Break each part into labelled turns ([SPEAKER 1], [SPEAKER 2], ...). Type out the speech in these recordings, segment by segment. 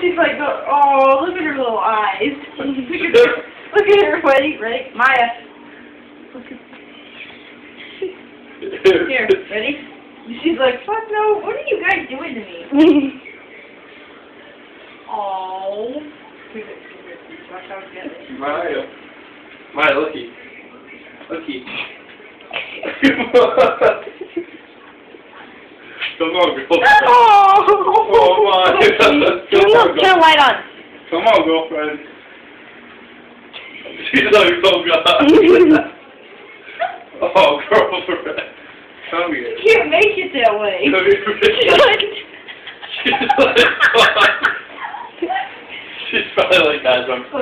[SPEAKER 1] She's like, oh, look at her little eyes. Look at her, ready? Maya. Here, ready? She's like, fuck no, what are you guys doing to me? Oh.
[SPEAKER 2] Maya, looky. Looky. Come on, girl. Oh, Maya.
[SPEAKER 3] Turn the light on.
[SPEAKER 2] Come on, girlfriend. She's like, oh, God. Oh, girlfriend. Come here.
[SPEAKER 1] You can't make it that way.
[SPEAKER 2] Come here. She's like, oh. She's probably like, guys, I'm so.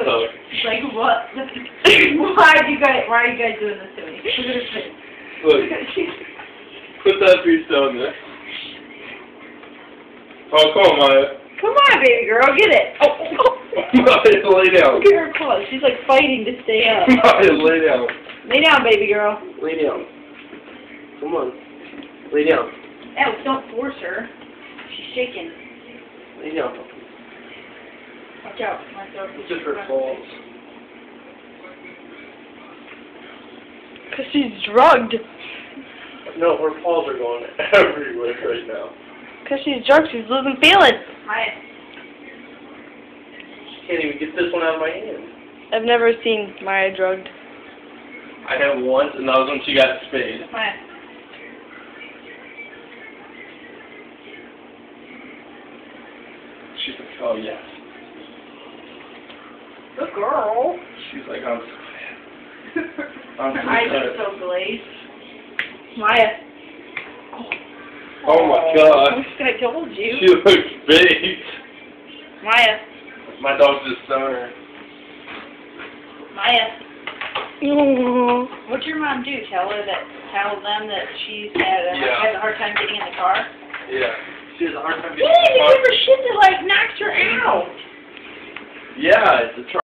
[SPEAKER 1] She's like, what? Why are you guys doing this to me? Look at her face.
[SPEAKER 2] Look. Put that piece down there. Oh, come on, Maya.
[SPEAKER 1] Come on, baby girl, get it. Oh.
[SPEAKER 2] Maya, lay down.
[SPEAKER 1] Look at her claws. She's like fighting to stay up.
[SPEAKER 2] Maya, lay down.
[SPEAKER 1] Lay down, baby girl.
[SPEAKER 2] Lay down. Come on. Lay down.
[SPEAKER 1] Ow, don't force her. She's shaking.
[SPEAKER 2] Lay down.
[SPEAKER 1] Watch out. My throat is
[SPEAKER 2] Just her balls.
[SPEAKER 3] Because she's drugged.
[SPEAKER 2] No, her paws are going everywhere right now.
[SPEAKER 3] Because she's drugged, she's losing feelings.
[SPEAKER 1] Maya.
[SPEAKER 2] Can't even get this one out of my hand.
[SPEAKER 3] I've never seen Maya drugged.
[SPEAKER 2] I have once, and that was when she got spayed.
[SPEAKER 1] Maya.
[SPEAKER 2] She's like, oh, yes.
[SPEAKER 1] Good girl.
[SPEAKER 2] She's like, I'm so fat. I'm
[SPEAKER 1] Her
[SPEAKER 2] so
[SPEAKER 1] eyes are
[SPEAKER 2] fat.
[SPEAKER 1] so glazed. Maya.
[SPEAKER 2] Oh, my God.
[SPEAKER 1] I told you.
[SPEAKER 2] She looks big.
[SPEAKER 1] Maya.
[SPEAKER 2] My dog's just stoned her.
[SPEAKER 1] Maya.
[SPEAKER 3] Oh.
[SPEAKER 1] What'd your mom do? Tell them that she's has a hard time getting in the car?
[SPEAKER 2] Yeah. She has a hard time getting
[SPEAKER 1] Yeah,
[SPEAKER 2] in the
[SPEAKER 1] you
[SPEAKER 2] car.
[SPEAKER 1] give her shit that like knocks her out.
[SPEAKER 2] Yeah, it's a